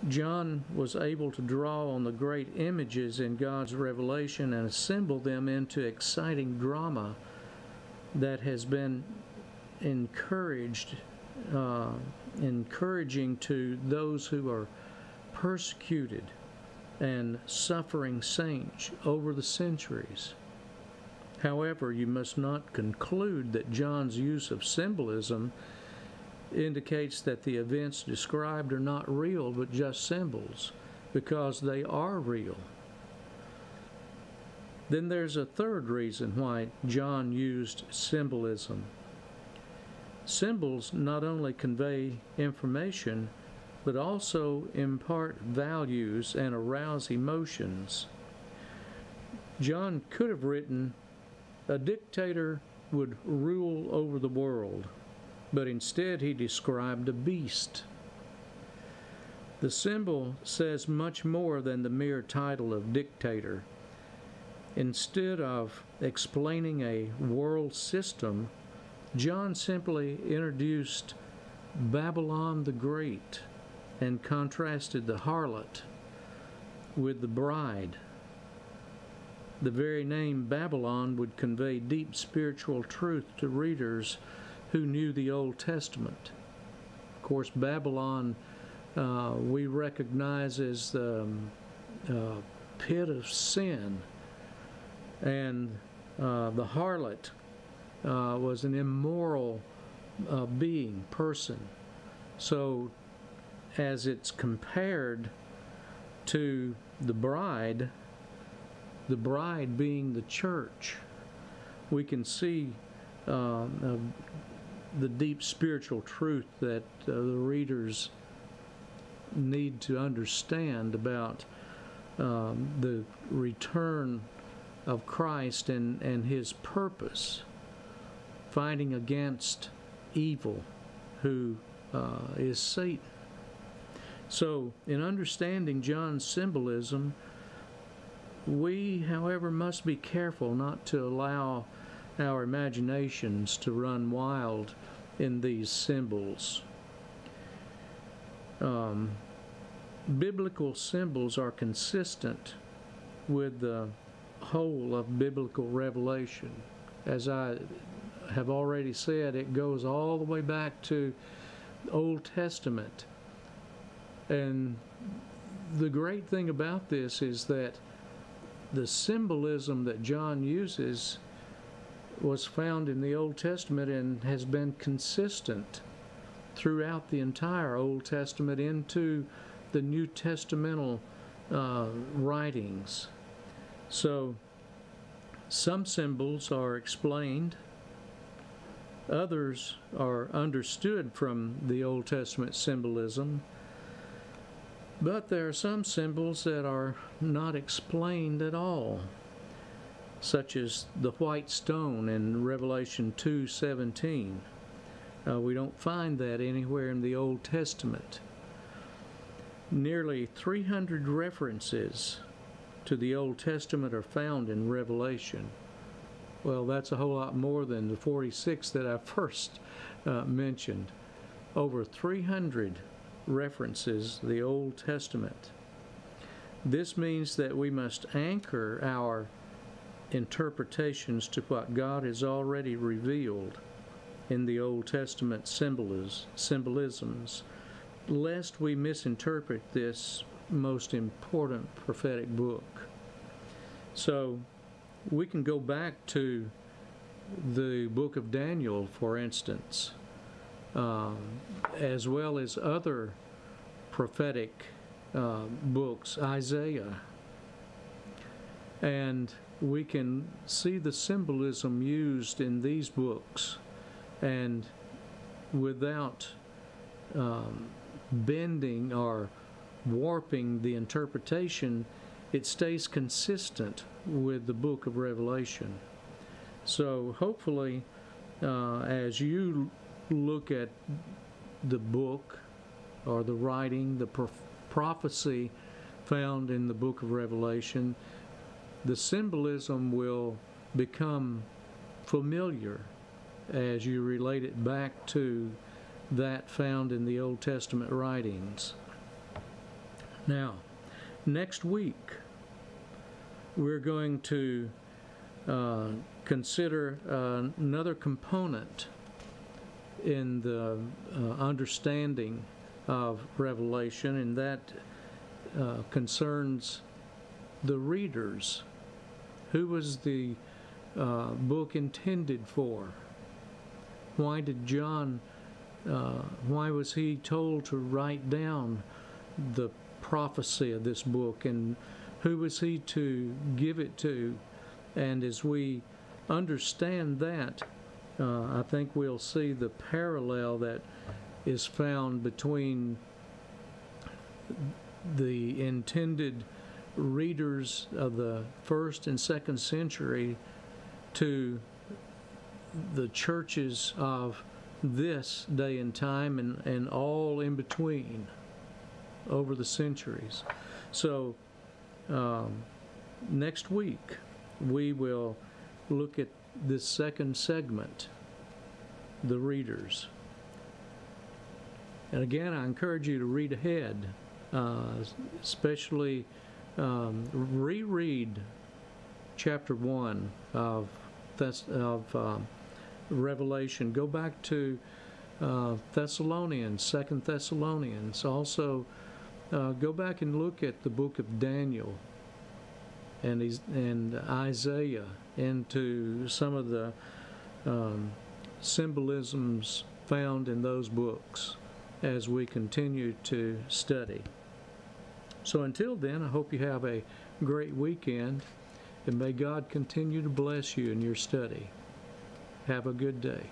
John was able to draw on the great images in God's revelation and assemble them into exciting drama that has been encouraging to those who are persecuted and suffering saints over the centuries. However, you must not conclude that John's use of symbolism indicates that the events described are not real but just symbols, because they are real. Then there's a third reason why John used symbolism. Symbols not only convey information, but also impart values and arouse emotions. John could have written, "A dictator would rule over the world," but instead he described a beast. The symbol says much more than the mere title of dictator. Instead of explaining a world system, John simply introduced Babylon the Great and contrasted the harlot with the bride. The very name Babylon would convey deep spiritual truth to readers who knew the Old Testament. Of course, Babylon we recognize as the pit of sin, and the harlot was an immoral person. So as it's compared to the bride being the church, we can see the deep spiritual truth that the readers need to understand about the return of Christ and His purpose, fighting against evil, who is Satan. So, in understanding John's symbolism, we, however, must be careful not to allow our imaginations to run wild in these symbols. Biblical symbols are consistent with the whole of biblical revelation. As I have already said, it goes all the way back to the Old Testament. And the great thing about this is that the symbolism that John uses was found in the Old Testament and has been consistent throughout the entire Old Testament into the New Testamental writings. So some symbols are explained, others are understood from the Old Testament symbolism, but there are some symbols that are not explained at all, such as the white stone in Revelation 2:17. We don't find that anywhere in the Old Testament. Nearly 300 references to the Old Testament are found in Revelation. Well, that's a whole lot more than the 46 that I first mentioned. Over 300 references the Old Testament. This means that we must anchor our interpretations to what God has already revealed in the Old Testament symbolisms, lest we misinterpret this most important prophetic book. So we can go back to the book of Daniel, for instance, as well as other prophetic books, Isaiah, and we can see the symbolism used in these books, and without bending or warping the interpretation, it stays consistent with the book of Revelation. So hopefully, as you look at the book or the writing, the prophecy found in the book of Revelation, the symbolism will become familiar as you relate it back to that found in the Old Testament writings. Now, next week, we're going to consider another component in the understanding of Revelation, and that concerns the readers. Who was the book intended for? Why did John, why was he told to write down the prophecy of this book, and who was he to give it to? And as we understand that, I think we'll see the parallel that is found between the intended readers of the 1st and 2nd century to the churches of this day and time, and all in between over the centuries. So next week we will look at this second segment, the readers. And again, I encourage you to read ahead, especially reread chapter 1 of Revelation. Go back to Thessalonians, 2 Thessalonians. Also, go back and look at the book of Daniel and Isaiah, and to some of the symbolisms found in those books as we continue to study. So until then, I hope you have a great weekend, and may God continue to bless you in your study. Have a good day.